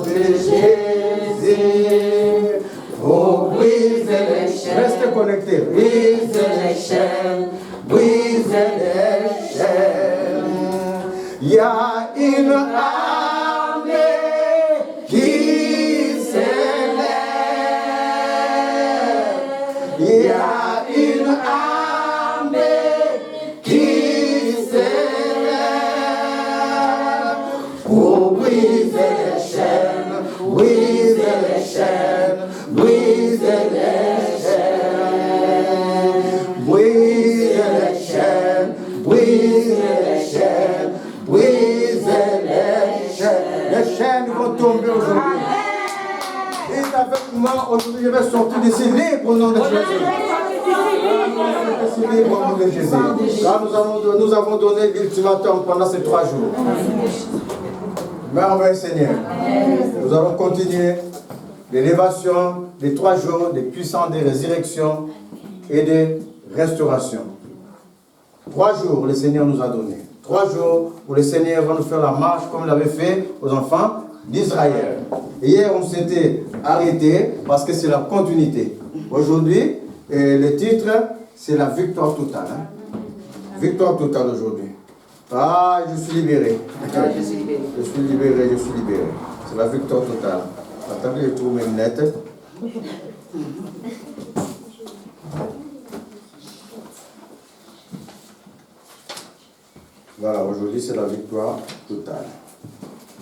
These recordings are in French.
de Jésus pour briser les chaînes. Restez connectés. Briser les chaînes, briser les chaînes. Il y a une armée qui s'élève. Il y a une armée qui s'élève pour briser les chaînes, briser les chaînes, briser les chaînes, briser les chaînes, briser les chaînes, briser les chaînes. Les chaînes vont tomber aujourd'hui. Et avec moi, aujourd'hui, je vais sortir d'ici libre au nom de Jésus. Libre au nom de Jésus. Car nous avons donné l'ultimatum pendant ces 3 jours. Merveilleux Seigneur. Nous allons continuer l'élévation des 3 jours, des puissants de résurrection et de restauration. 3 jours, le Seigneur nous a donné. 3 jours où le Seigneur va nous faire la marche comme il avait fait aux enfants d'Israël. Hier, on s'était arrêté parce que c'est la continuité. Aujourd'hui, le titre, c'est la victoire totale. Hein? Victoire totale aujourd'hui. Ah, je suis libéré. Je suis libéré, je suis libéré. C'est la victoire totale. Attendez, je trouve mes lunettes. Voilà, aujourd'hui c'est la victoire totale.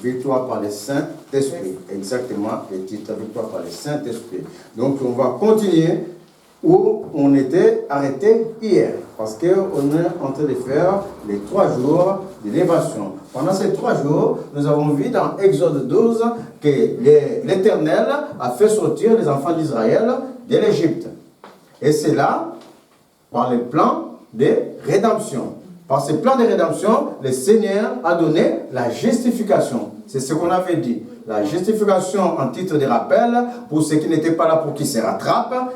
Victoire par le Saint-Esprit. Exactement, le titre, victoire par le Saint-Esprit. Donc on va continuer où on était arrêté hier. Parce qu'on est en train de faire les 3 jours d'élévation. Pendant ces 3 jours, nous avons vu dans Exode 12 que l'Éternel a fait sortir les enfants d'Israël de l'Égypte. Et c'est là, par le plan de rédemption. Par ce plan de rédemption, le Seigneur a donné la justification. C'est ce qu'on avait dit. La justification en titre de rappel pour ceux qui n'étaient pas là pour qu'ils se rattrapent,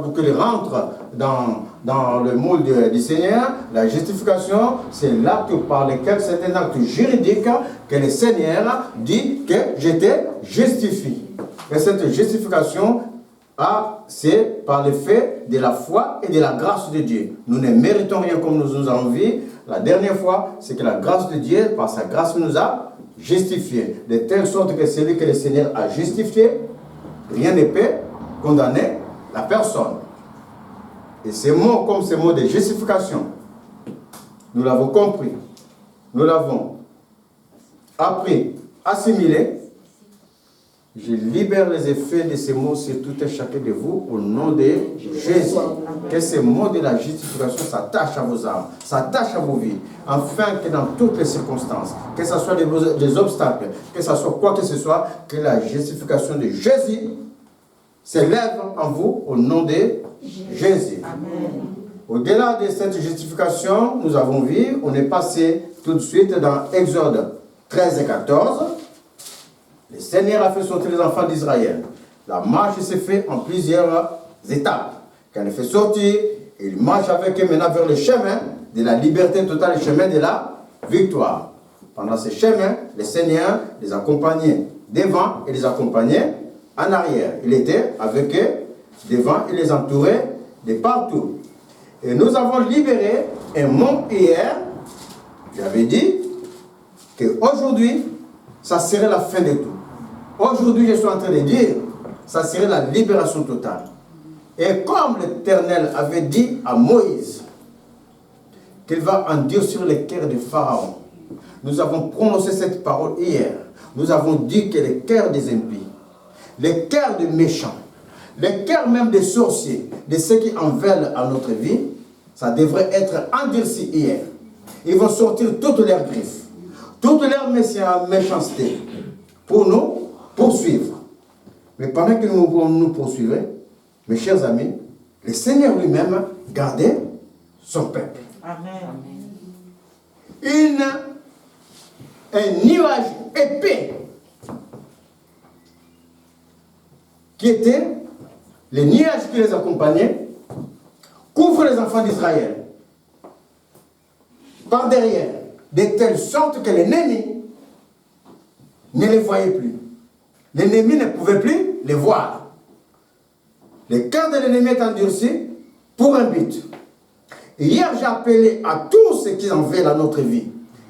pour qu'ils rentrent dans le moule du Seigneur. La justification, c'est l'acte par lequel c'est un acte juridique que le Seigneur dit que j'étais justifié. Et cette justification, c'est par le fait de la foi et de la grâce de Dieu. Nous ne méritons rien comme nous avons vu. La dernière fois, c'est que la grâce de Dieu, par sa grâce, nous a justifiés. De telle sorte que celui que le Seigneur a justifié, rien ne peut condamner la personne. Et ces mots, comme ces mots de justification, nous l'avons compris, nous l'avons appris, assimilé. Je libère les effets de ces mots sur tout et chacun de vous au nom de Jésus. Que ces mots de la justification s'attachent à vos âmes, s'attachent à vos vies, afin que dans toutes les circonstances, que ce soit des obstacles, que ce soit quoi que ce soit, que la justification de Jésus s'élève en vous au nom de Jésus. Au-delà de cette justification, nous avons vu, on est passé tout de suite dans Exode 13 et 14. Le Seigneur a fait sortir les enfants d'Israël. La marche s'est faite en plusieurs étapes. Quand il fait sortir, il marche avec eux maintenant vers le chemin de la liberté totale, le chemin de la victoire. Pendant ce chemin, le Seigneur les accompagnait devant et les accompagnait en arrière. Il était avec eux devant, il les entourait de partout. Et nous avons libéré un mont hier. J'avais dit qu'aujourd'hui, ça serait la fin de tout. Aujourd'hui, je suis en train de dire, ça serait la libération totale. Et comme l'Éternel avait dit à Moïse qu'il va endurcir les cœurs de Pharaon, nous avons prononcé cette parole hier. Nous avons dit que les cœurs des impies, les cœurs des méchants, les cœurs même des sorciers, de ceux qui en veulent à notre vie, ça devrait être endurci hier. Ils vont sortir toutes leurs griffes, toute leur méchanceté pour nous poursuivre. Mais pendant que nous poursuivons, mes chers amis, le Seigneur lui-même gardait son peuple. Amen. Un nuage épais qui était le nuage qui les accompagnait couvre les enfants d'Israël par derrière, de telle sorte que l'ennemi ne les voyait plus. L'ennemi ne pouvait plus les voir. Le cœur de l'ennemi est endurci pour un but. Hier, j'ai appelé à tous ceux qui en veulent à notre vie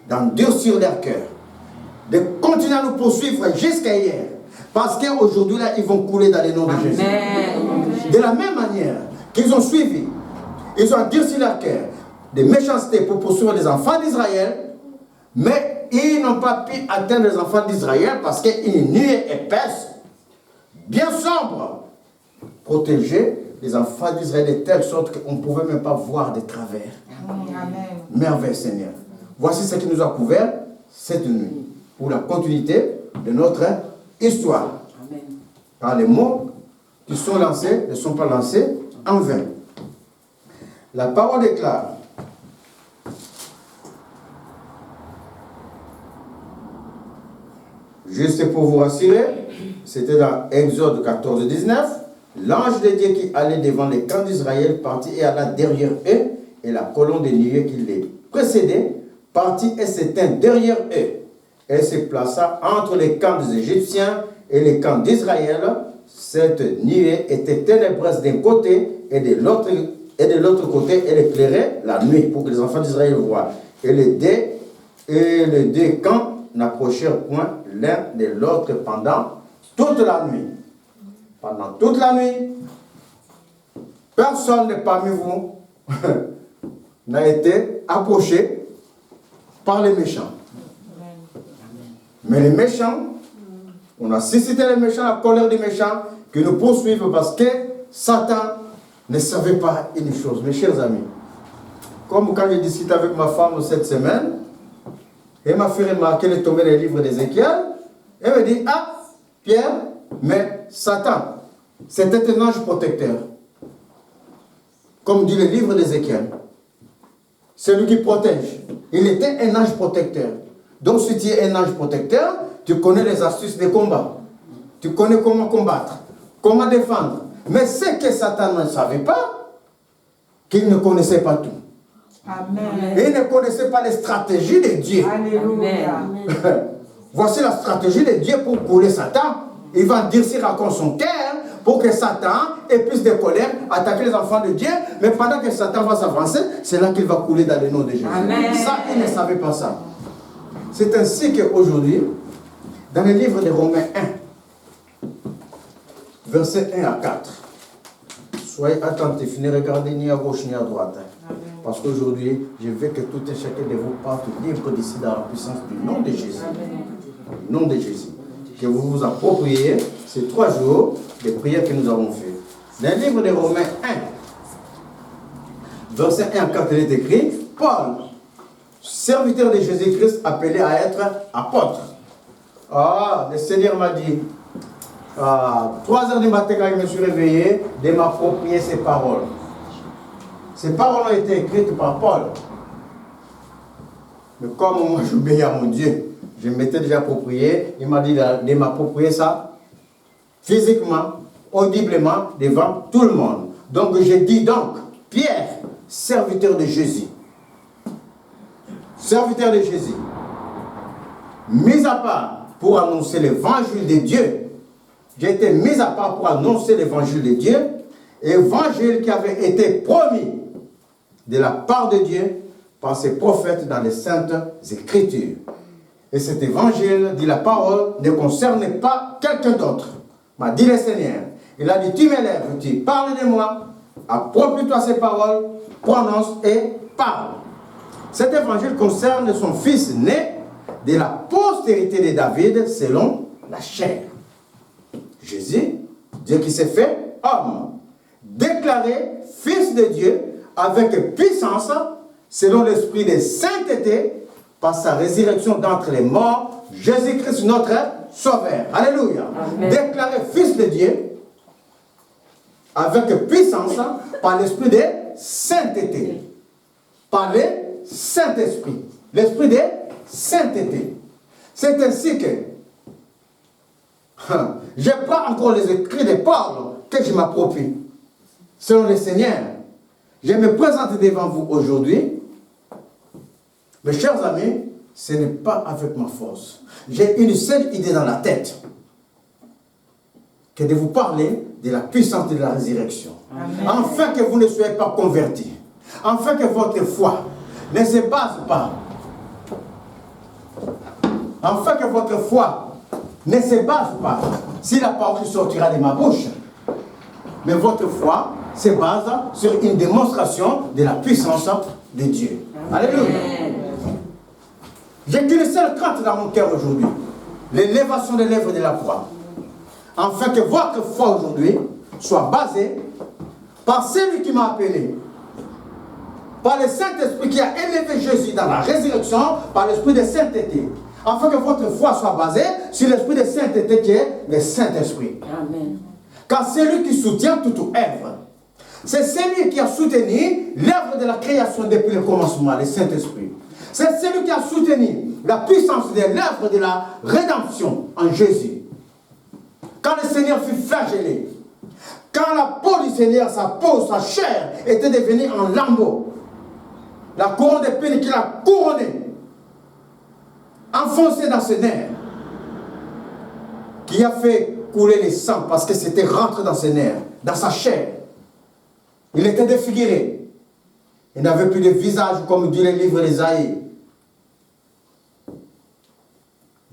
d'endurcir leur cœur, de continuer à nous poursuivre jusqu'à hier. Parce qu'aujourd'hui, là, ils vont couler dans le nom de Jésus. De la même manière qu'ils ont suivi, ils ont endurci leur cœur, des méchancetés pour poursuivre les enfants d'Israël, mais ils n'ont pas pu atteindre les enfants d'Israël parce qu'une nuée épaisse, bien sombre, protégeait les enfants d'Israël de telle sorte qu'on ne pouvait même pas voir de travers. Amen. Merveille, Seigneur. Voici ce qui nous a couvert cette nuit, pour la continuité de notre histoire. Amen. Car les mots qui sont lancés ne sont pas lancés en vain. La parole déclare: juste pour vous rassurer, c'était dans Exode 14, 19. L'ange de Dieu qui allait devant les camps d'Israël partit et alla derrière eux, et la colonne de nuée qui les précédait partit et s'éteint derrière eux. Elle se plaça entre les camps des Égyptiens et les camps d'Israël. Cette nuée était ténébreuse d'un côté et de l'autre côté, elle éclairait la nuit pour que les enfants d'Israël voient. Et les deux camps n'approchèrent point l'un de l'autre pendant toute la nuit. Pendant toute la nuit, personne parmi vous n'a été approché par les méchants. Mais les méchants, on a suscité les méchants, la colère des méchants, qui nous poursuivent parce que Satan ne savait pas une chose. Mes chers amis, comme quand j'ai discuté avec ma femme cette semaine, elle m'a fait remarquer, elle est tombée dans le livre d'Ézéchiel, elle me dit: ah, Pierre, mais Satan, c'était un ange protecteur. Comme dit le livre d'Ézéchiel. C'est lui qui protège. Il était un ange protecteur. Donc si tu es un ange protecteur, tu connais les astuces des combats. Tu connais comment combattre, comment défendre. Mais ce que Satan ne savait pas, qu'il ne connaissait pas tout. Amen. Il ne connaissait pas les stratégies de Dieu. Alléluia. Voici la stratégie de Dieu pour couler Satan. Il va endurcir encore son cœur pour que Satan ait plus de colère, attaquer les enfants de Dieu. Mais pendant que Satan va s'avancer, c'est là qu'il va couler dans le nom de Jésus. Amen. Ça, il ne savait pas ça. C'est ainsi qu'aujourd'hui, dans le livre de Romains 1, versets 1 à 4, soyez attentifs, ne regardez ni à gauche ni à droite. Amen. Parce qu'aujourd'hui, je veux que tout et chacun de vous parte libre d'ici dans la puissance du nom de Jésus. Amen. Du nom de Jésus. Que vous vous appropriez ces 3 jours de prières que nous avons fait. Dans le livre de Romains 1, verset 1 à 4, il est écrit: Paul, serviteur de Jésus-Christ, appelé à être apôtre. Ah, le Seigneur m'a dit, à 3 heures du matin, quand je me suis réveillé, de m'approprier ces paroles. Ces paroles ont été écrites par Paul. Mais comme moi j'obéis à mon Dieu, je m'étais déjà approprié, il m'a dit de m'approprier ça physiquement, audiblement, devant tout le monde. Donc je dis donc, Pierre, serviteur de Jésus, mis à part pour annoncer l'évangile de Dieu. J'ai été mis à part pour annoncer l'évangile de Dieu, évangile qui avait été promis de la part de Dieu par ses prophètes dans les saintes écritures. Et cet évangile, dit la parole, ne concerne pas quelqu'un d'autre. M'a dit le Seigneur. Il a dit: tu m'élèves, tu parles de moi, approprie-toi ces paroles, prononce et parle. Cet évangile concerne son fils né de la postérité de David selon la chair. Jésus, Dieu qui s'est fait homme, déclaré fils de Dieu avec puissance selon l'esprit de sainteté par sa résurrection d'entre les morts, Jésus-Christ notre Sauveur. Alléluia. Amen. Déclaré fils de Dieu avec puissance par l'esprit de sainteté. Par le Saint-Esprit. L'esprit de sainteté. C'est ainsi que je prends encore les écrits de Paul que je m'approprie. Selon le Seigneur, je me présente devant vous aujourd'hui. Mes chers amis, ce n'est pas avec ma force. J'ai une seule idée dans la tête. que de vous parler de la puissance de la résurrection. Amen. Afin que vous ne soyez pas convertis. Afin que votre foi ne se base pas. Afin que votre foi ne se base pas si la parole qui sortira de ma bouche. Mais votre foi se base sur une démonstration de la puissance de Dieu. Alléluia. J'ai qu'une seule crainte dans mon cœur aujourd'hui. L'élévation de l'œuvre de la croix. Afin que votre foi aujourd'hui soit basée par celui qui m'a appelé. Par le Saint-Esprit qui a élevé Jésus dans la résurrection, par l'Esprit de sainteté. Afin que votre foi soit basée sur l'Esprit de sainteté qui est le Saint-Esprit. Amen. Car c'est lui qui soutient toute œuvre. C'est celui qui a soutenu l'œuvre de la création depuis le commencement, le Saint-Esprit. C'est celui qui a soutenu la puissance de l'œuvre de la rédemption en Jésus. Quand le Seigneur fut flagellé, quand la peau du Seigneur, sa peau, sa chair était devenue en lambeaux, la couronne d'épines qu'il a couronnée, enfoncée dans ses nerfs, qui a fait couler le sang parce que c'était rentré dans ses nerfs, dans sa chair. Il était défiguré. Il n'avait plus de visage, comme dit le livre d'Ésaïe.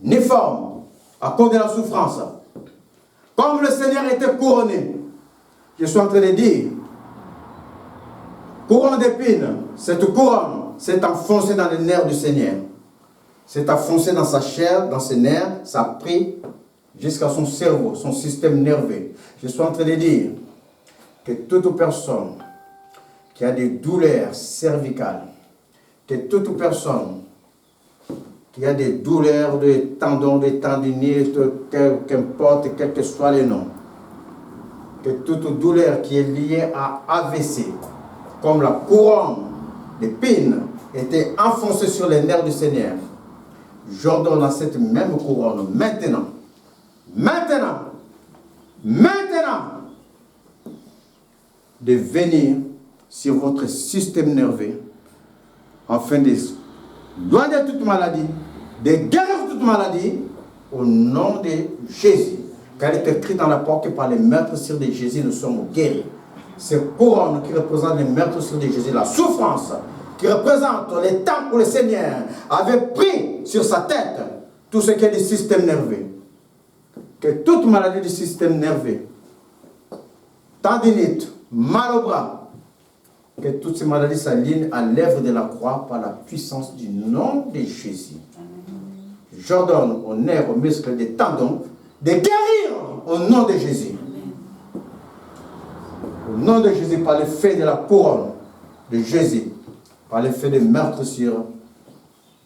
Ni forme, à cause de la souffrance. Comme le Seigneur était couronné, je suis en train de dire, couronne d'épines, cette couronne s'est enfoncée dans les nerfs du Seigneur. S'est enfoncée dans sa chair, dans ses nerfs, ça a pris jusqu'à son cerveau, son système nerveux. Je suis en train de dire que toute personne qui a des douleurs cervicales, que toute personne qui a des douleurs de tendons, de tendinites, qu'importe, quel que soit le nom, que toute douleur qui est liée à AVC, comme la couronne d'épines était enfoncée sur les nerfs du Seigneur, j'ordonne à cette même couronne maintenant, de venir sur votre système nerveux afin de loin de toute maladie, de guérir toute maladie au nom de Jésus. Car il est écrit dans la parole que par les meurtrissures de Jésus nous sommes guéris. Ces couronnes qui représentent les meurtrissures de Jésus, la souffrance qui représente les temps où le Seigneur avait pris sur sa tête tout ce qui est du système nerveux. Que toute maladie du système nerveux, tendinite, mal au bras, que toutes ces maladies s'alignent à l'œuvre de la croix par la puissance du nom de Jésus. J'ordonne aux nerfs, aux muscles, des tendons de guérir au nom de Jésus. Au nom de Jésus, par l'effet de la couronne de Jésus, par l'effet de meurtrissure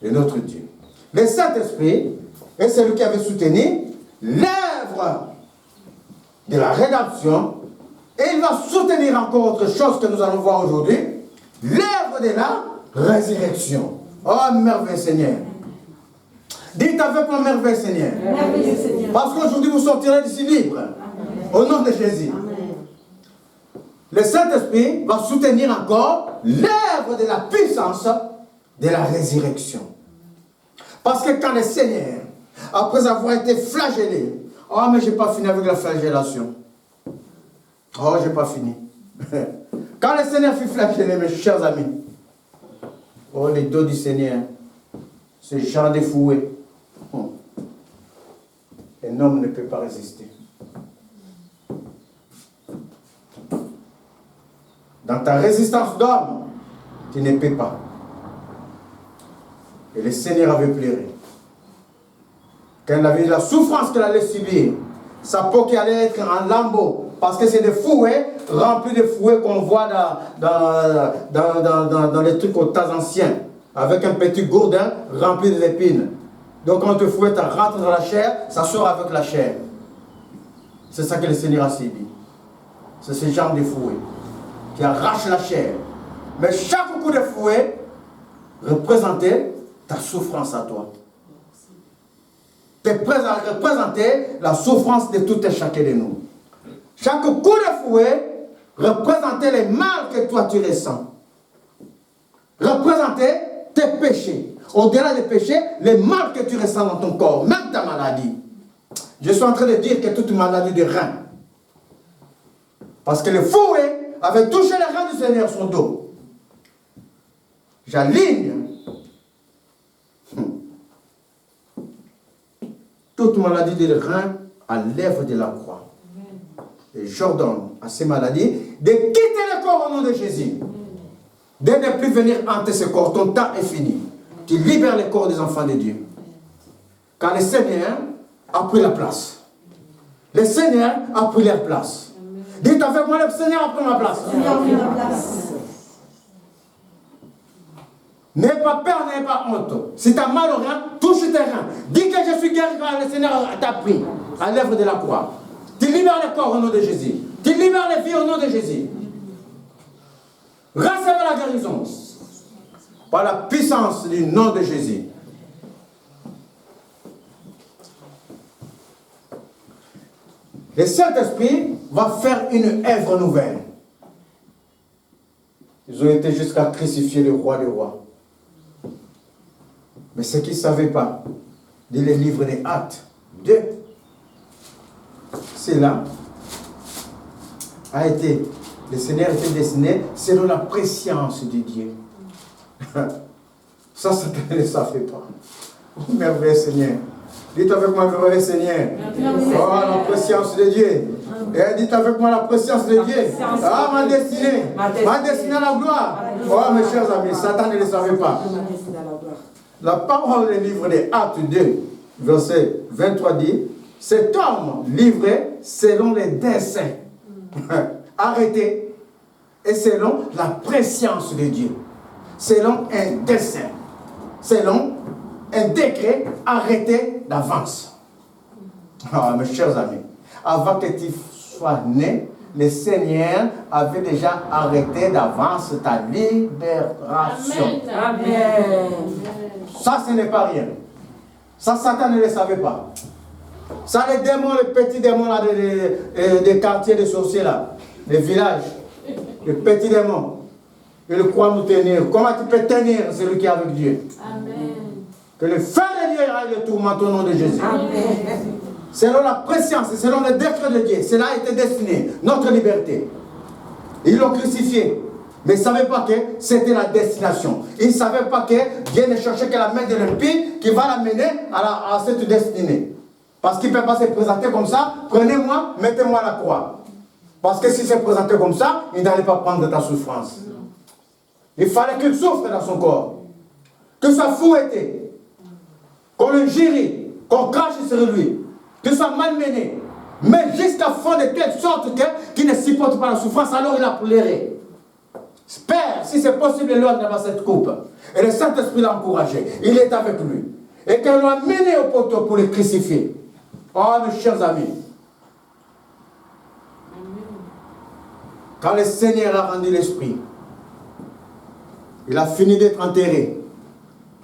de notre Dieu. Le Saint-Esprit est celui qui avait soutenu l'œuvre de la rédemption. Et il va soutenir encore autre chose que nous allons voir aujourd'hui, l'œuvre de la résurrection. Oh, merveilleux Seigneur. Dites avec moi, merveilleux Seigneur. Merveilleux Seigneur. Parce qu'aujourd'hui, vous sortirez d'ici libre. Au nom de Jésus. Le Saint-Esprit va soutenir encore l'œuvre de la puissance de la résurrection. Parce que quand le Seigneur, après avoir été flagellé, oh, mais je n'ai pas fini avec la flagellation. Oh, je n'ai pas fini. Quand le Seigneur fut flagellé, mes chers amis, oh, les dos du Seigneur, ce genre de fouet, un homme ne peut pas résister. Dans ta résistance d'homme, tu ne peux pas. Et le Seigneur avait pleuré. Quand il avait eu la souffrance qu'il allait subir, sa peau qui allait être en lambeaux, parce que c'est des fouets remplis de fouets qu'on voit dans les trucs au temps anciens, avec un petit gourdin rempli d'épines. Donc quand on te fouette, ça rentre dans la chair, ça sort avec la chair. C'est ça que le Seigneur a subi. C'est ce genre de fouet qui arrache la chair. Mais chaque coup de fouet représentait ta souffrance à toi. Représentait la souffrance de tout et chacun de nous. Chaque coup de fouet représentait les mal que toi tu ressens. Représentait tes péchés. Au-delà des péchés, les mal que tu ressens dans ton corps, même ta maladie. Je suis en train de dire que toute maladie de rein, Parce que le fouet avait touché les reins du Seigneur, son dos. J'aligne toute maladie des reins à l'œuvre de la croix. Et j'ordonne à ces maladies de quitter le corps au nom de Jésus. De ne plus venir hanter ce corps. Ton temps est fini. Tu libères le corps des enfants de Dieu. Car le Seigneur a pris la place. Le Seigneur a pris leur place. Dites avec moi, le Seigneur a pris ma place. N'aie pas peur, n'aie pas honte. Si tu as mal au rein, touche tes reins. Dis que je suis guéri car le Seigneur t'a pris à l'œuvre de la croix. Tu libères le corps au nom de Jésus. Tu libères les vies au nom de Jésus. Recevez la guérison par la puissance du nom de Jésus. Le Saint-Esprit va faire une œuvre nouvelle. Ils ont été jusqu'à crucifier le roi des rois. Mais ce qu'ils ne savaient pas, de les livres des Actes 2, cela a été, le Seigneur était destiné selon la préscience de Dieu. Ça ne le savait pas. Oh, merveilleux Seigneur. Dites avec moi, merveilleux Seigneur. Oh, la préscience de Dieu. Et dites avec moi la préscience de Dieu. Ah, ma destinée. Ma destinée à la gloire. Oh, mes chers amis, Satan ne le savait pas. La parole du livre des Actes 2, verset 23 dit, cet homme livré selon les desseins, arrêté, et selon la préscience de Dieu, selon un dessein, selon un décret arrêté d'avance. Ah, mes chers amis, avant que tu sois né, le Seigneur avait déjà arrêté d'avance ta libération. Amen. Ça, ce n'est pas rien. Ça, Satan ne le savait pas. Ça, les démons, les petits démons là, des quartiers de sorciers là, les villages, les petits démons, ils croient nous tenir. Comment tu peux tenir celui qui est avec Dieu? Amen. Que le feu de Dieu aille le tourmente au nom de Jésus. Amen. Selon la préscience, selon le décret de Dieu, cela a été destiné, notre liberté. Ils l'ont crucifié. Mais ils ne savaient pas que c'était la destination. Ils ne savaient pas que Dieu ne cherchait que la main de l'impie qui va l'amener à cette destinée. Parce qu'il ne peut pas se présenter comme ça. Prenez-moi, mettez-moi la croix. Parce que s'il se présentait comme ça, il n'allait pas prendre ta souffrance. Il fallait qu'il souffre dans son corps. Que ça fouetté. Qu'on le gire, qu'on crache sur lui. Que ça malmené. Mais jusqu'à fond de telle sorte qu'il ne supporte pas la souffrance, alors il a pleuré. Père, si c'est possible, éloigne dans cette coupe. Et le Saint-Esprit l'a encouragé. Il est avec lui. Et qu'on l'a mené au poteau pour le crucifier. Oh, mes chers amis. Quand le Seigneur a rendu l'Esprit, il a fini d'être enterré.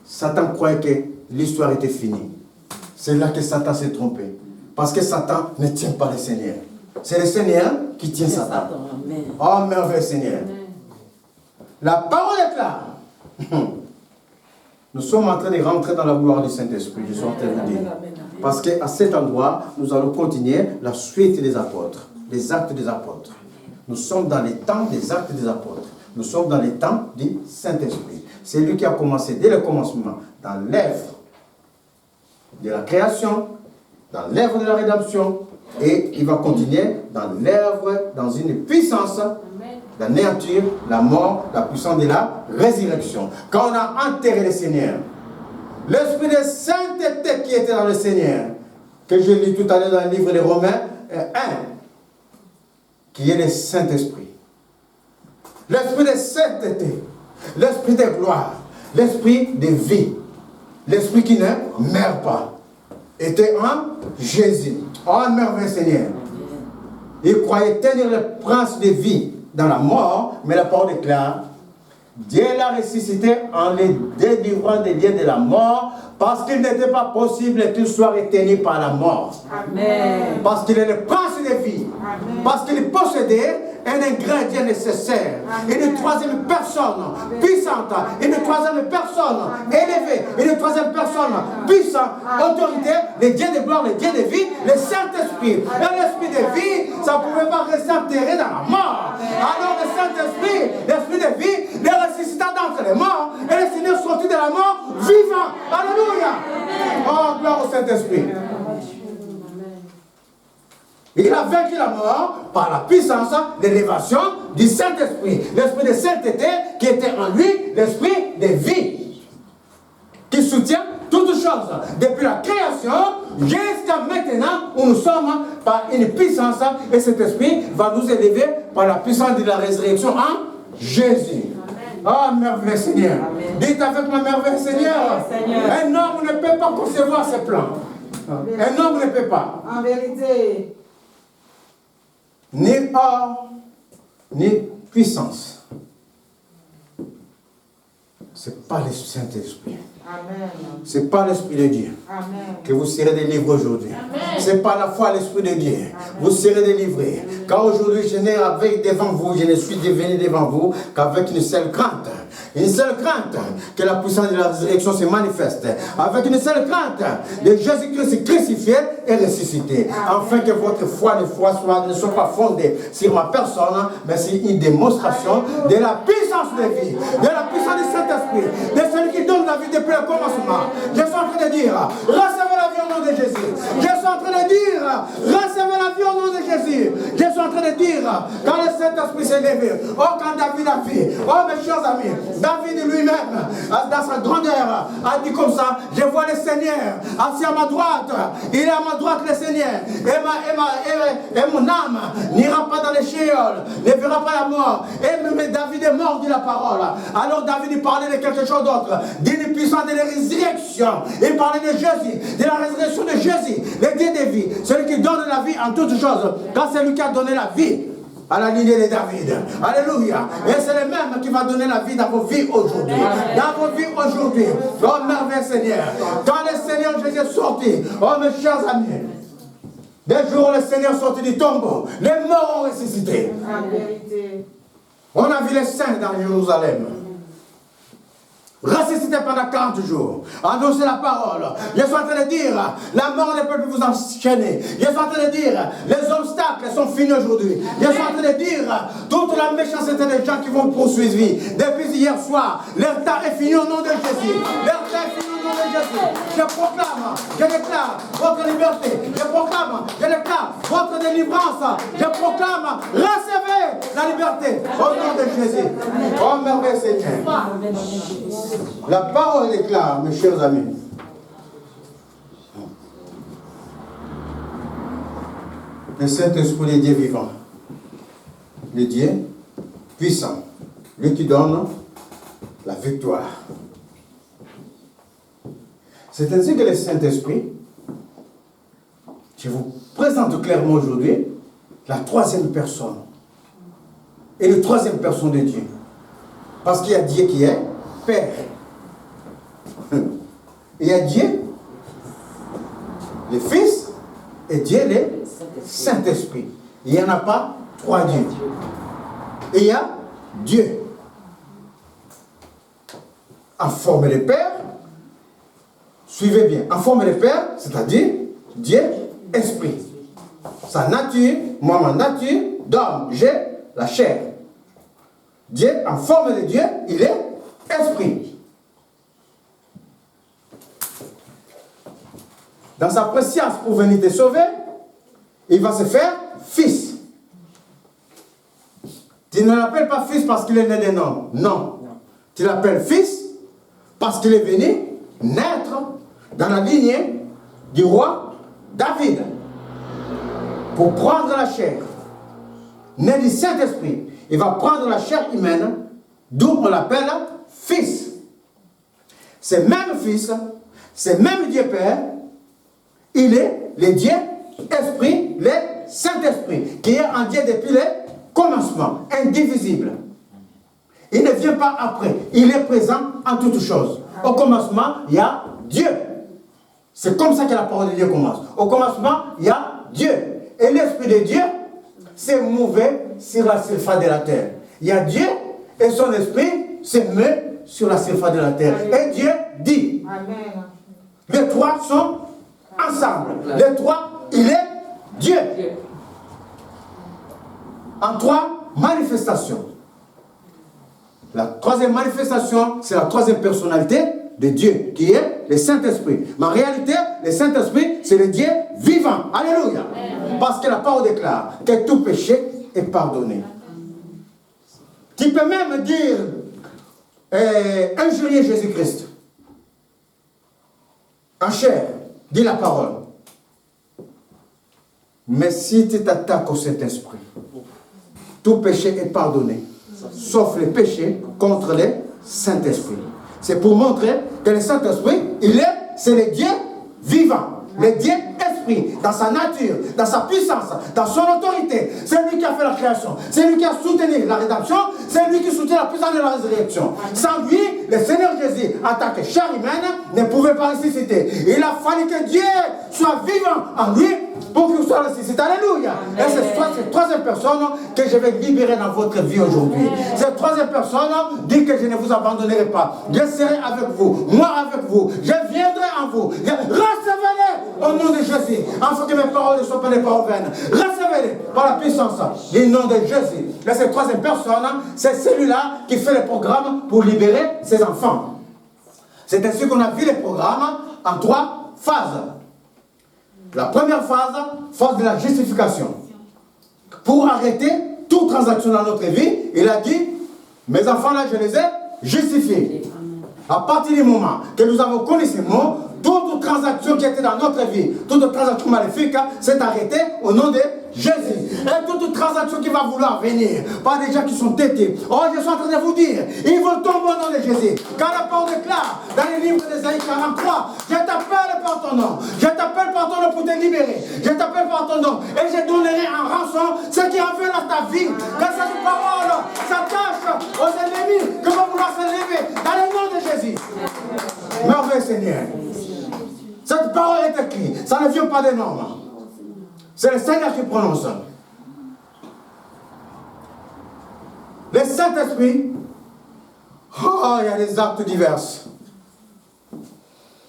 Satan croyait que l'histoire était finie. C'est là que Satan s'est trompé. Parce que Satan ne tient pas le Seigneur. C'est le Seigneur qui tient Satan. Oh, merveilleux Seigneur. La parole est là. Nous sommes en train de rentrer dans la gloire du Saint-Esprit. Je suis en train de vous dire. Parce qu'à cet endroit, nous allons continuer la suite des apôtres, les actes des apôtres. Nous sommes dans les temps des actes des apôtres. Nous sommes dans les temps du Saint-Esprit. C'est lui qui a commencé dès le commencement dans l'œuvre de la création, dans l'œuvre de la rédemption, et il va continuer dans l'œuvre, dans une puissance d'anéantir la mort, la puissance de la résurrection. Quand on a enterré le Seigneur, l'Esprit de sainteté qui était dans le Seigneur, que je lis tout à l'heure dans le livre des Romains 1, qui est le Saint-Esprit. L'Esprit de sainteté, l'Esprit de gloire, l'Esprit de vie, l'Esprit qui ne meurt pas, était en Jésus. Oh, merveilleux Seigneur. Il croyait tenir le prince de vie dans la mort, mais la parole déclare, Dieu l'a ressuscité en le délivrant des liens de la mort, parce qu'il n'était pas possible qu'il soit retenu par la mort. Amen. Parce qu'il est le prince de vie. Amen. Parce qu'il possédait un ingrédient nécessaire. Amen. Une troisième personne puissante. Une troisième personne élevée. Une troisième personne puissante. Autorité, le Dieu de gloire, le Dieu de vie, le Saint-Esprit. L'Esprit de vie, ça ne pouvait pas rester enterré dans la mort. Alors le Saint-Esprit, l'Esprit de vie, les ressuscita d'entre les morts et le Seigneur sortit de la mort vivant. Alléluia. Oh, gloire au Saint-Esprit. Il a vaincu la mort par la puissance de l'élévation du Saint-Esprit. L'Esprit de sainteté qui était en lui, l'Esprit de vie. Qui soutient toutes choses. Depuis la création jusqu'à maintenant où nous sommes par une puissance. Et cet Esprit va nous élever par la puissance de la résurrection en Jésus. Oh, merveilleux Seigneur. Amen. Dites avec moi, merveilleux Seigneur. Un homme ne peut pas concevoir ses plans. Un homme ne peut pas. En vérité. Ni or, ni puissance. Ce n'est pas le Saint-Esprit. Ce n'est pas l'Esprit de Dieu. Amen. Que vous serez délivrés aujourd'hui. Ce n'est pas la foi l'Esprit de Dieu. Amen. Vous serez délivrés. Car aujourd'hui, je n'ai avec devant vous, je ne suis devenu devant vous qu'avec une seule crainte. Une seule crainte que la puissance de la résurrection se manifeste. Avec une seule crainte de Jésus-Christ crucifié et ressuscité. Afin que votre foi ne soit pas fondée sur ma personne, mais sur une démonstration de la puissance de vie, de la puissance du Saint-Esprit, de celui qui donne la vie depuis le commencement. Je suis en train de dire, recevez la vie au nom de Jésus. Je suis en train de dire, recevez la vie au nom de Jésus. Je suis en train de dire, quand le Saint-Esprit s'est levé, oh quand David a fait, oh mes chers amis, David lui-même, dans sa grandeur, a dit comme ça, je vois le Seigneur assis à ma droite, il est à ma droite le Seigneur, et mon âme n'ira pas dans les shéol, ne verra pas la mort. Mais David est mort, dit la parole. Alors David parlait de quelque chose d'autre, d'une puissance de la résurrection. Il parlait de Jésus, de la résurrection de Jésus, le Dieu de vie, celui qui donne la vie en toutes choses, car c'est lui qui a donné la vie à la lignée de David. Alléluia. Et c'est le même qui va donner la vie dans vos vies aujourd'hui. Dans vos vies aujourd'hui. Oh merveilleux Seigneur. Quand le Seigneur Jésus est sorti, oh mes chers amis, dès jours le Seigneur sorti du tombeau, les morts ont ressuscité. On a vu les saints dans Jérusalem. Ressuscité pendant 40 jours. Annoncez la parole. Je suis en train de dire, la mort ne peut plus vous enchaîner. Je suis en train de dire, les obstacles sont finis aujourd'hui. Je suis en train de dire, toute la méchanceté des gens qui vont poursuivre depuis hier soir. Leur temps est fini au nom de Jésus. Leur temps est fini au nom de Jésus. Je proclame, je déclare votre liberté. Je proclame, je déclare votre délivrance. Je proclame, recevez la liberté au nom de Jésus. Oh merveilleux Seigneur. La parole déclare, mes chers amis. Le Saint-Esprit est Dieu vivant. Le Dieu puissant. Lui qui donne la victoire. C'est ainsi que le Saint-Esprit, je vous présente clairement aujourd'hui, la troisième personne. Et la troisième personne de Dieu. Parce qu'il y a Dieu qui est Père. Il y a Dieu, le Fils, et Dieu, le Saint-Esprit. Il n'y en a pas trois dieux. Et il y a Dieu en forme de Père. Suivez bien. En forme de Père, c'est-à-dire Dieu, Esprit. Sa nature, moi ma nature, d'homme, j'ai la chair. Dieu, en forme de Dieu, il est Esprit. Dans sa préscience pour venir te sauver, il va se faire fils. Tu ne l'appelles pas fils parce qu'il est né d'un homme. Non. Tu l'appelles fils parce qu'il est venu naître dans la lignée du roi David. Pour prendre la chair. Né du Saint-Esprit. Il va prendre la chair humaine, d'où on l'appelle fils. Ce même fils, ce même Dieu Père, il est le Dieu Esprit, le Saint-Esprit, qui est en Dieu depuis le commencement, indivisible. Il ne vient pas après, il est présent en toutes choses. Au commencement, il y a Dieu. C'est comme ça que la parole de Dieu commence. Au commencement, il y a Dieu. Et l'Esprit de Dieu s'est mouvé sur la surface de la terre. Il y a Dieu et son Esprit se met sur la surface de la terre. Et Dieu dit. Amen. Les trois sont ensemble. Les trois, il est Dieu. en 3 manifestations. La troisième manifestation, c'est la troisième personnalité de Dieu, qui est le Saint-Esprit. Mais en réalité, le Saint-Esprit, c'est le Dieu vivant. Alléluia. Parce que la parole déclare que tout péché est pardonné. Tu peux même dire, injurier Jésus-Christ. En chair, dis la parole. Mais si tu t'attaques au Saint-Esprit, tout péché est pardonné. Sauf les péchés contre le Saint-Esprit. C'est pour montrer que le Saint-Esprit, c'est le Dieu vivant. Le Dieu esprit, dans sa nature, dans sa puissance, dans son autorité. C'est lui qui a fait la création. C'est lui qui a soutenu la rédemption. C'est lui qui soutient la puissance de la résurrection. Sans lui, le Seigneur Jésus, en tant que chair humaine, ne pouvait pas ressusciter. Il a fallu que Dieu soit vivant en lui pour qu'il soit ressuscité. Alléluia. Et c'est cette troisième personne que je vais libérer dans votre vie aujourd'hui. Cette troisième personne dit que je ne vous abandonnerai pas. Je serai avec vous. Moi avec vous. Je viendrai en vous. Recevez-les au nom de Jésus. Afin que mes paroles ne soient pas des paroles vaines. Recevez-les par la puissance du nom de Jésus. Et cette troisième personne, c'est celui-là qui fait le programme pour libérer ses enfants. C'est ainsi qu'on a vu les programmes en 3 phases. La première phase, phase de la justification. Pour arrêter toute transaction dans notre vie, il a dit, mes enfants là, je les ai justifiés. À partir du moment que nous avons connu ces mots, toute transaction qui était dans notre vie, toute transaction maléfique, s'est arrêtée au nom de Jésus. Et toute transaction qui va vouloir venir par des gens qui sont têtés. Oh, je suis en train de vous dire, ils vont tomber au nom de Jésus. Car la parole déclare dans le livre d'Ésaïe 43, je t'appelle par ton nom. Je t'appelle par ton nom pour te libérer. Je t'appelle par ton nom. Et je donnerai en rançon ce qui en veut dans ta vie. Que cette parole s'attache aux ennemis que vont vouloir se lever dans le nom de Jésus. Merveilleux Seigneur. Cette parole est écrite. Ça ne vient pas des normes. C'est le Seigneur qui prononce. Le Saint-Esprit, oh, il y a des actes divers.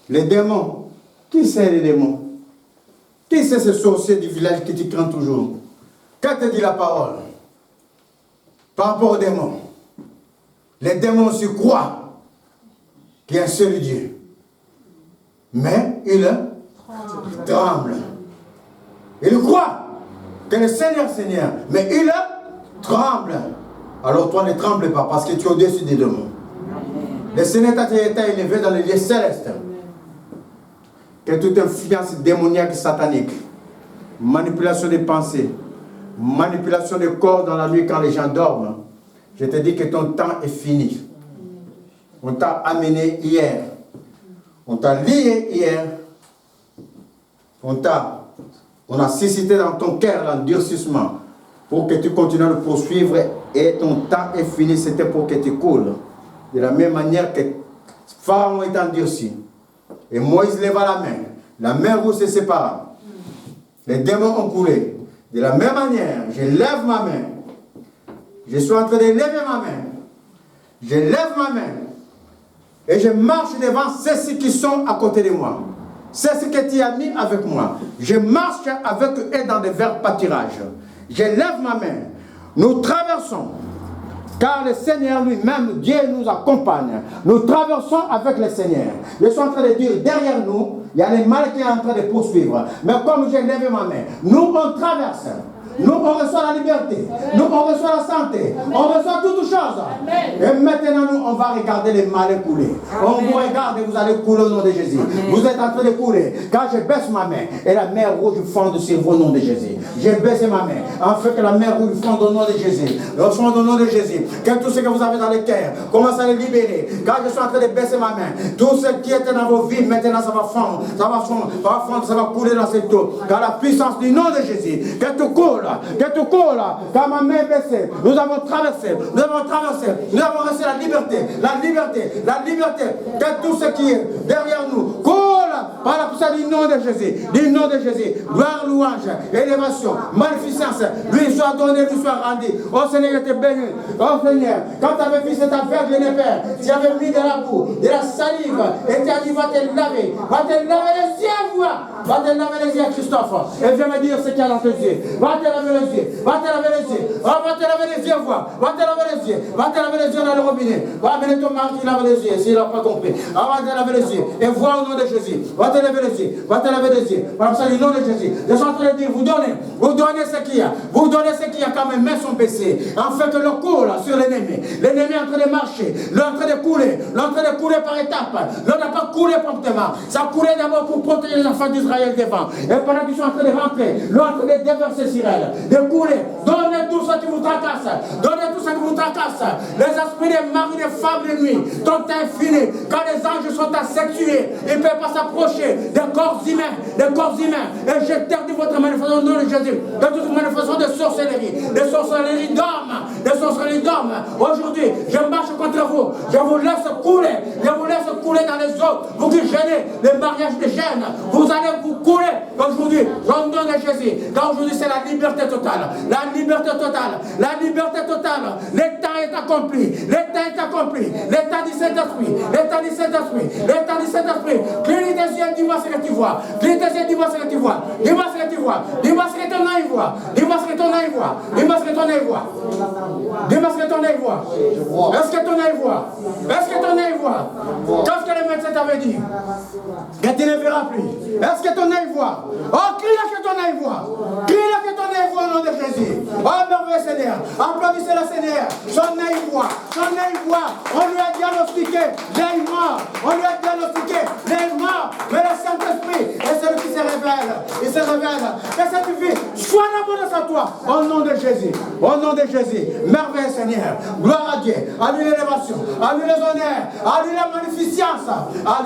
Les démons. Qui c'est les démons? Qui c'est ce sorcier du village qui te craint toujours? Que te dit la parole? Par rapport aux démons. Les démons aussi croient qu'il y a un seul Dieu. Mais il tremble. Il croit que le Seigneur, mais il tremble. Alors toi ne tremble pas parce que tu es au-dessus des démons. Le Seigneur t'a été élevé dans les lieux célestes. Que toute influence démoniaque satanique, manipulation des pensées, manipulation des corps dans la nuit quand les gens dorment, je te dis que ton temps est fini. On t'a amené hier. On t'a lié hier. On a suscité dans ton cœur l'endurcissement pour que tu continues à le poursuivre et ton temps est fini, c'était pour que tu coules. De la même manière que Pharaon est endurci et Moïse leva la main rouge se sépara. Les démons ont coulé. De la même manière, je lève ma main. Je suis en train de lever ma main. Je lève ma main et je marche devant ceux qui sont à côté de moi. C'est ce que tu as mis avec moi. Je marche avec eux dans des verts pâturages. Je lève ma main. Nous traversons. Car le Seigneur lui-même, Dieu nous accompagne. Nous traversons avec le Seigneur. Je suis en train de dire, derrière nous, il y a les mal qui sont en train de poursuivre. Mais comme j'ai levé ma main, nous on traverse. Nous, on reçoit la liberté. Nous, on reçoit la santé. On reçoit toutes choses. Et maintenant, nous, on va regarder les malais couler. On vous regarde et vous allez couler au nom de Jésus. Vous êtes en train de couler. Quand je baisse ma main, et la mer rouge fonde sur vous au nom de Jésus. Je baisse ma main, afin que la mer rouge fonde au nom de Jésus. Fonde au nom de Jésus. Que tout ce que vous avez dans le cœur commence à les libérer. Quand je suis en train de baisser ma main, tout ce qui était dans vos vies, maintenant, ça va fondre. Ça va fondre, ça va couler dans cette eau. Car la puissance du nom de Jésus, que tout coule. Que tout coule, car ma main est baissée. Nous avons traversé, nous avons reçu la liberté, que tout ce qui est derrière nous coule par la puissance du nom de Jésus, gloire, louange, élévation, magnificence, lui soit donné, lui soit rendu. Oh Seigneur, je te bénis, oh Oh Seigneur, quand tu avais vu cet aveugle, Père, tu avais mis de la boue, de la salive, et tu as dit, va te laver les yeux, va te laver les yeux, Christophe, et viens me dire ce qu'il y a dans tes yeux. Va te laver les yeux, va te laver les yeux, va te laver les yeux, va te laver les yeux, va te laver les yeux dans le robinet, va amener ton mari qui lave les yeux, s'il n'a pas compris. Va te laver les yeux, et vois au nom de Jésus, va te laver les yeux, va te laver les yeux, par le nom de Jésus. Je suis en train de dire, vous donnez ce qu'il y a, vous donnez ce qu'il y a quand mes mains sont baissées, afin que l'eau coule sur l'ennemi. L'ennemi est en train de marcher, l'eau est en train de couler, par étapes. L'eau n'a pas coulé promptement, ça a coulé d'abord pour protéger les enfants d'Israël devant. Et pendant qu'ils sont en train de rentrer, l'eau est en train de déverser sur elle, de couler. Donnez tout ce qui vous tracasse, donnez tout ce qui vous tracasse. Les esprits des maris, des femmes de nuit, ton temps est fini. Quand les anges sont asexués, ils ne peuvent pas s'approcher des corps humains, Et j'interdis votre manifestation au nom de Jésus, de toute manifestation de sorcellerie d'hommes. Aujourd'hui, je marche contre vous, je vous laisse couler dans les eaux. Vous qui gênez les mariages des jeunes, vous allez vous couler aujourd'hui, au nom de Jésus. Car aujourd'hui, c'est la liberté totale. Le temps est accompli. L'état du Saint-Esprit. Cligne tes yeux, dis-moi ce que tu vois. Dis-moi ce que tu vois. Dis-moi ce que ton œil voit. Est-ce que ton œil voit? Qu'est-ce que le médecin t'avait dit? Que tu ne verras plus. Est-ce que ton œil voit? Oh, crie que ton œil voit. Au nom de Jésus. Oh, merveilleux Seigneur. Applaudissez le Seigneur. Son œil voit. On lui a diagnostiqué l'œil mort. Mais le Saint-Esprit est celui qui se révèle. Il se révèle. Que cette vie soit l'abondance à toi. Au nom de Jésus. Merveilleux Seigneur. Gloire à Dieu. À lui l'élévation. À lui les honneurs. À lui la magnificence. À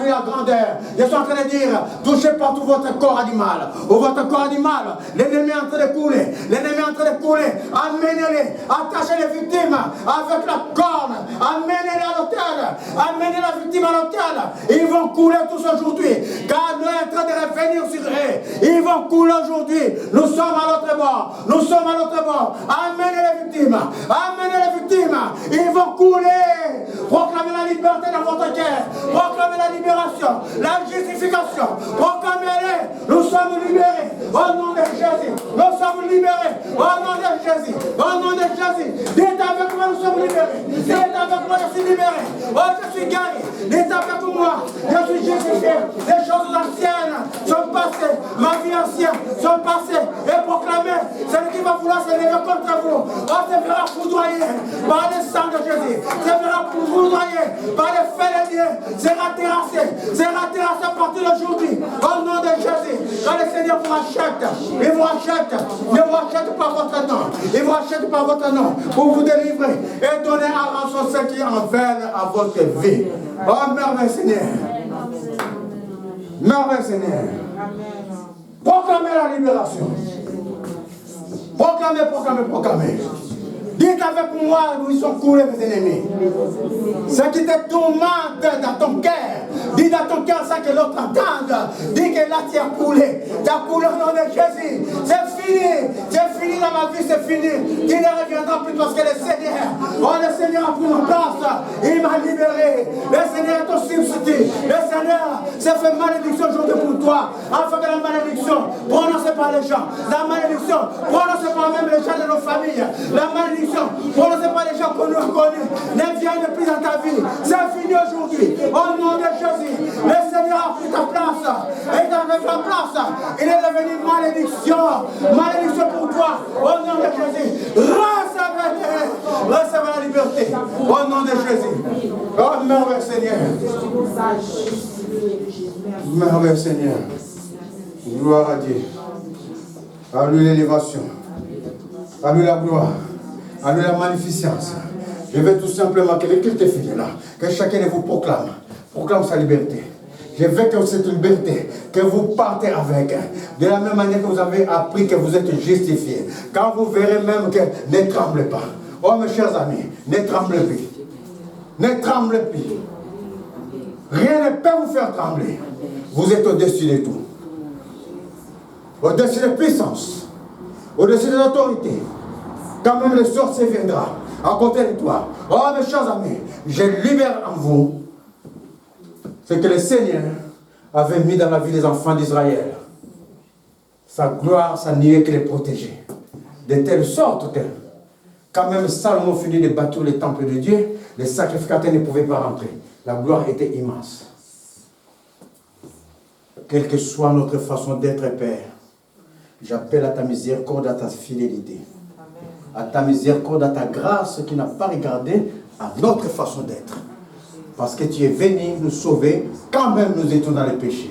lui la grandeur. Je suis en train de dire, touchez partout votre corps animal. L'ennemi est en train de couler. Amenez-les. Attachez les victimes avec la corne. Amenez-les à l'hôtel. Amenez la victime à l'hôtel. Ils vont couler tous aujourd'hui. Car nous est en train de revenir sur eux. Ils vont couler aujourd'hui. Nous sommes à l'autre bord. Amenez les victimes. Ils vont couler. Proclamez la liberté dans votre cœur. Proclamez la libération. La justification. Proclamez-les. Nous sommes libérés. Au nom de Jésus. Nous sommes libérés. Au nom de Jésus. Dites avec moi, nous sommes libérés. Dites avec moi, je suis libéré. Oh, je suis guéri. Dites avec moi, je suis justifié. Les choses anciennes sont passées. Ma vie ancienne sont passées. Et proclamez, celui qui va vouloir se lever contre vous, on se verra foudroyer par le sang de Jésus. Se verra foudroyer par les faits de Dieu. Sera terrassé à partir d'aujourd'hui. Au nom de Jésus. Quand le Seigneur vous rachète, il vous rachète par votre nom. Pour vous délivrer et donner à rançon ceux qui en veulent à votre vie. Oh, merveilleux Seigneur. Proclamez la libération. Proclamez. Dites avec moi où ils sont coulés mes ennemis. Ce qui te tourmente dans ton cœur. Dis dans ton cœur ça que l'autre entende. Dis que là tu as coulé. Tu as coulé au nom de Jésus. C'est fini dans ma vie, c'est fini. Tu ne reviendras plus parce que le Seigneur a pris ma place. Il m'a libéré. Le Seigneur est ton substitut. Le Seigneur s'est fait malédiction aujourd'hui pour toi. Afin que la malédiction prononcée par les gens. La malédiction prononcée par même les gens de nos familles. La malédiction prononcée par les gens que nous avons connus ne vienne plus dans ta vie. C'est fini aujourd'hui. Au nom de Jésus, le Seigneur a pris ta place. Et dans ta place, il est devenu malédiction. Malédiction pour toi. Au nom de Jésus, recevez la liberté. Au nom de Jésus. Oh, merveilleux Seigneur. Merveilleux Seigneur. Gloire à Dieu. À lui l'élévation. À lui la gloire. À lui la magnificence. Je veux tout simplement que le culte est fini là. Que chacun de vous proclame sa liberté. Je veux que cette liberté, que vous partez avec. De la même manière que vous avez appris que vous êtes justifiés. Quand vous verrez même que ne tremblez pas. Oh mes chers amis, ne tremblez plus. Ne tremblez plus. Rien ne peut vous faire trembler. Vous êtes au-dessus de tout. Au-dessus des puissances. Au-dessus des autorités. Quand même le sorcier viendra. à côté de toi. Oh, mes chers amis, je libère en vous ce que le Seigneur avait mis dans la vie des enfants d'Israël. Sa gloire, sa nuée qui les protégeait. De telle sorte que, quand même Salomon finit de bâtir le temple de Dieu, les sacrificateurs ne pouvaient pas rentrer. La gloire était immense. Quelle que soit notre façon d'être, Père, j'appelle à ta miséricorde, à ta fidélité. À ta miséricorde, à ta grâce qui n'a pas regardé à notre façon d'être. Parce que tu es venu nous sauver quand même nous étions dans les péchés.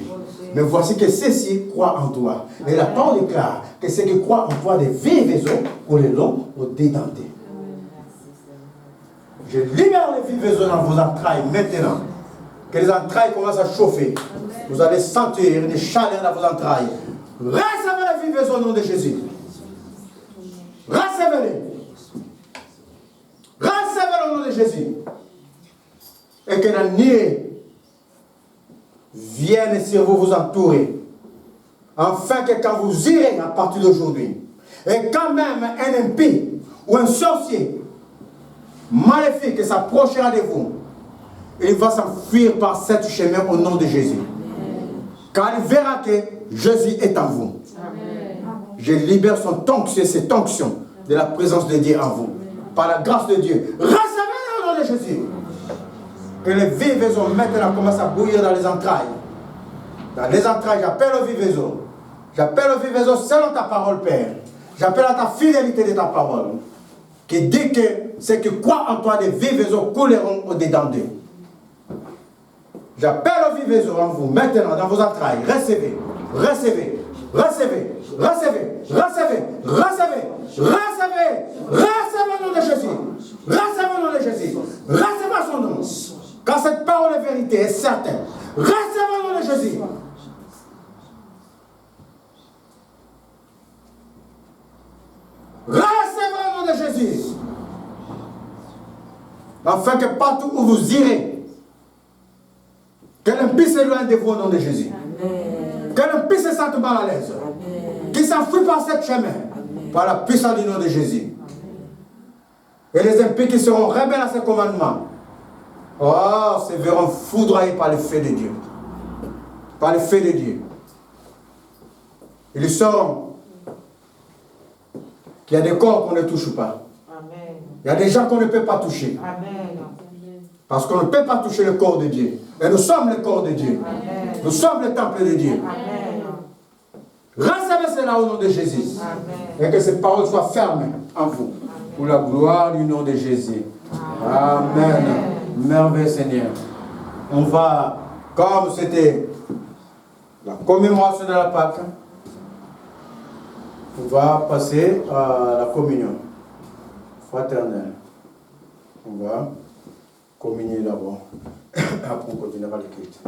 Mais voici que ceux-ci croient en toi. Et la parole déclare que ceux qui croient en toi des vives eaux pour les longs ou dédentés. Je libère les vives eaux dans vos entrailles maintenant. Que les entrailles commencent à chauffer. Vous allez sentir des chaleurs dans vos entrailles. Recevez les vives eaux au nom de Jésus. Recevez-les. Recevez-les au nom de Jésus. Et que la nuée vienne sur vous, vous entourer. Afin que quand vous irez à partir d'aujourd'hui, et quand même un impie ou un sorcier maléfique s'approchera de vous, il va s'enfuir par cette chemin au nom de Jésus. Car il verra que Jésus est en vous. Amen. Je libère cette onction de la présence de Dieu en vous. Par la grâce de Dieu. Recevez-le au nom de Jésus. Que les vives eaux maintenant commencent à bouillir dans les entrailles. Dans les entrailles, j'appelle aux vives eaux. J'appelle aux vives eaux selon ta parole, Père. J'appelle à ta fidélité de ta parole. Qui dit que ceux qui croient en toi, des vives eaux couleront au-dedans d'eux. J'appelle aux vives eaux en vous, maintenant, dans vos entrailles. Recevez, recevez, recevez, recevez, recevez, recevez, recevez, recevez au nom de Jésus. Recevez au nom de Jésus. Recevez son nom. Car cette parole est vérité, est certaine. Recevez au nom de Jésus. Recevez au nom de Jésus. Afin que partout où vous irez, que l'impie s'éloigne de vous au nom de Jésus. Amen. Que l'impie se sente mal à l'aise. Qu'il s'enfuit par cette chemin. Amen. Par la puissance du nom de Jésus. Amen. Et les impies qui seront rebelles à ces commandements, oh, se verront foudroyés par le feu de Dieu. Par le feu de Dieu. Ils sauront qu'il y a des corps qu'on ne touche pas. Amen. Il y a des gens qu'on ne peut pas toucher. Amen. Parce qu'on ne peut pas toucher le corps de Dieu. Et nous sommes le corps de Dieu. Amen. Nous sommes le temple de Dieu. Amen. Recevez cela au nom de Jésus. Amen. Et que ces paroles soient fermes en vous. Amen. Pour la gloire du nom de Jésus. Amen. Amen. Merveilleux Seigneur. On va, comme c'était la commémoration de la Pâque, on va passer à la communion fraternelle. On va communier d'abord. Après, on continuera le culte.